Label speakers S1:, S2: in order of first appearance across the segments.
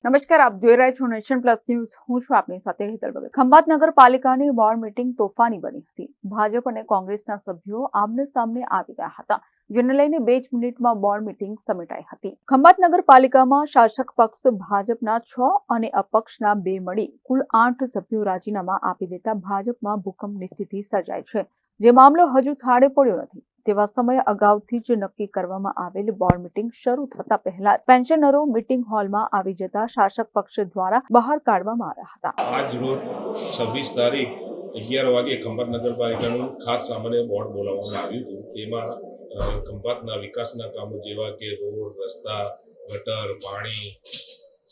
S1: નમસ્કાર, આપ જોઈ રહ્યા છો નેશન પ્લસ ન્યૂઝ. હું છું આપની સાથે હેતલ ભગત. ખંભાત નગરપાલિકાની વોર્ડ મીટિંગ તોફાની બની હતી. ભાજપ અને કોંગ્રેસના સભ્યો આમને સામને આવી ગયા હતા, જેને લઈને 2 જ મિનિટમાં બોર્ડ મીટિંગ સમેટાઈ હતી. ખંભાત નગરપાલિકામાં શાસક પક્ષ ભાજપના 6 અને અપક્ષના 2 મળી કુલ 8 સભ્યો રાજીનામા આપી દેતા ભાજપમાં ભૂકંપની સ્થિતિ સર્જાઈ છે. જે મામલો હજુ થાળે પડ્યો નથી. તેવા સમયે અગાઉથી જ નક્કી કરવામાં આવેલ બોર્ડ મીટિંગ શરૂ થતા પહેલા પેન્શનરો મીટિંગ હોલમાં આવી જતા શાસક પક્ષ દ્વારા બહાર કાઢવામાં આવ્યા હતા.
S2: આજ રોજ 26 તારીખ 11 વાગે ખંભાત નગરપાલિકાનું ખાસ સામાન્ય બોર્ડ બોલાવવામાં આવ્યું હતું. તેમાં ખંભાતના વિકાસના કામો જેવા કે રોડ, રસ્તા, ગટર, પાણી,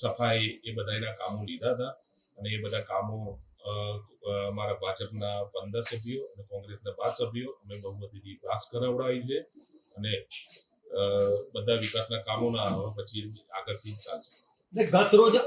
S2: સફાઈ એ બધાના કામો લીધા હતા અને એ બધા કામો અમારા ભાજપના 15 સભ્યો અને કોંગ્રેસના 5 સભ્યો અમે બહુમતીથી પાસ કરાવડાવી છે અને બધા વિકાસના કામોના પછી આગળથી ચાલશે.
S3: ગત રોજ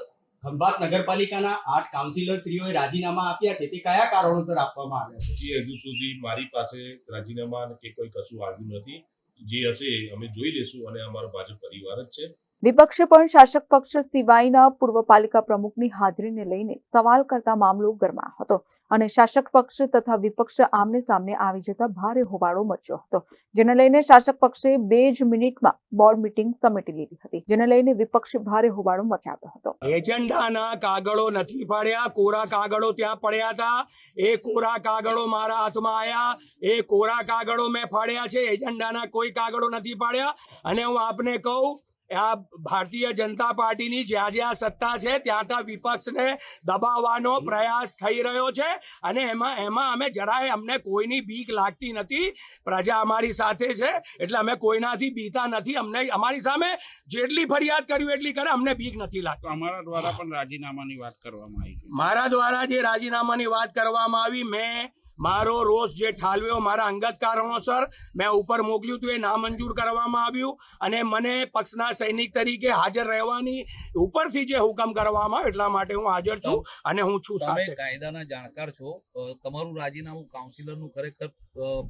S3: ખંભાત નગરપાલિકાના 8 કાઉન્સિલરશ્રીઓએ રાજીનામા આપ્યા છે, તે કયા કારણોસર આપવામાં આવ્યા છે?
S2: હજુ સુધી મારી પાસે રાજીનામા કે કોઈ કશું આવ્યું નથી. જે હશે અમે જોઈ લેશું અને અમારો ભાજપ પરિવાર જ છે.
S1: વિપક્ષે પણ શાસક પક્ષ સિવાયના પૂર્વ પાલિકા પ્રમુખની હાજરીને લઈને સવાલ કરતા મામલો ગરમાયો હતો અને શાસક પક્ષ તથા વિપક્ષ આમને સામને આવી જતા ભારે હોબાળો મચ્યો હતો, જેને લઈને શાસક પક્ષે 2 જ મિનિટમાં બોર્ડ મીટિંગ સમેટી લીધી હતી, જેને લઈને વિપક્ષે ભારે હોબાળો મચાવ્યો હતો.
S3: એજન્ડાના કાગળો નથી પડ્યા, કોરા કાગળો ત્યાં પડ્યા હતા. એ કોરા કાગળો મારા હાથમાં આવ્યા, એ કોરા કાગળો મેં ફાડ્યા છે. એજન્ડાના કોઈ કાગળો નથી પાડ્યા. અને હું આપને કહું, આ ભારતીય જનતા પાર્ટીની જ્યાં સત્તા છે ત્યાં વિપક્ષને દબાવવાનો પ્રયાસ થઈ રહ્યો છે અને એમાં અમે જરાય અમને કોઈની બીક લાગતી નથી. પ્રજા અમારી સાથે છે એટલે અમે કોઈનાથી બીતા નથી. અમને અમારી સામે જેટલી ફરિયાદ કર્યું એટલી કરે, અમને બીક નથી લાગતી.
S4: અમારા દ્વારા પણ રાજીનામાની વાત કરવામાં આવી છે.
S3: મારા દ્વારા જે રાજીનામાની વાત કરવામાં આવી, મેં મારો રોષ જે ઠાલવ્યો મારા અંગત કારણોસર મેં ઉપર મોકલ્યું હતું, એ નામંજૂર કરવામાં આવ્યું અને મને પક્ષના સૈનિક તરીકે હાજર રહેવાની ઉપરથી જે હુકમ કરવામાં આવ્યો એટલા માટે હું હાજર છું અને હું છું સાથે.
S5: તમે કાયદાના જાણકાર છો, તમારું રાજીનામું કાઉન્સિલરનું ખરેખર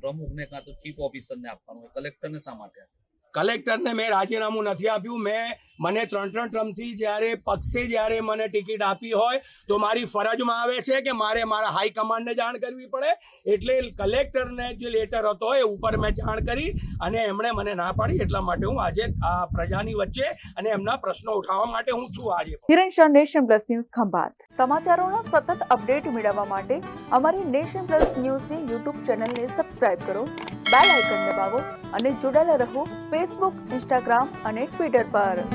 S5: પ્રમુખને કાં તો ચીફ ઓફિસરને આપવાનું હોય, કલેક્ટરને શા માટે?
S3: કલેક્ટરને મેં રાજીનામું નથી આપ્યું. મને 3 ટર્મથી જ્યારે પક્ષે જ્યારે મને ટિકિટ આપી હોય તો મારી ફરજમાં આવે છે કે મારે મારા હાઈકમાન્ડને જાણ કરવી પડે. એટલે કલેક્ટરને જે લેટર હતો એ ઉપર મેં જાણ કરી અને એમણે મને ના પાડી. એટલા માટે હું આજે આ પ્રજાની વચ્ચે અને એમના પ્રશ્નો ઉઠાવવા માટે હું છું આજે.
S1: Kiran Shah, nation plus news, Khambhat. સમાચારોના સતત અપડેટ મેળવવા માટે અમારી નેશન પ્લસ ન્યૂઝની યુટ્યુબ ચેનલને સબસ્ક્રાઇબ કરો, બેલ આઇકન દબાવો અને જોડાયેલા રહો ફેસબુક, ઇન્સ્ટાગ્રામ અને ટ્વિટર પર.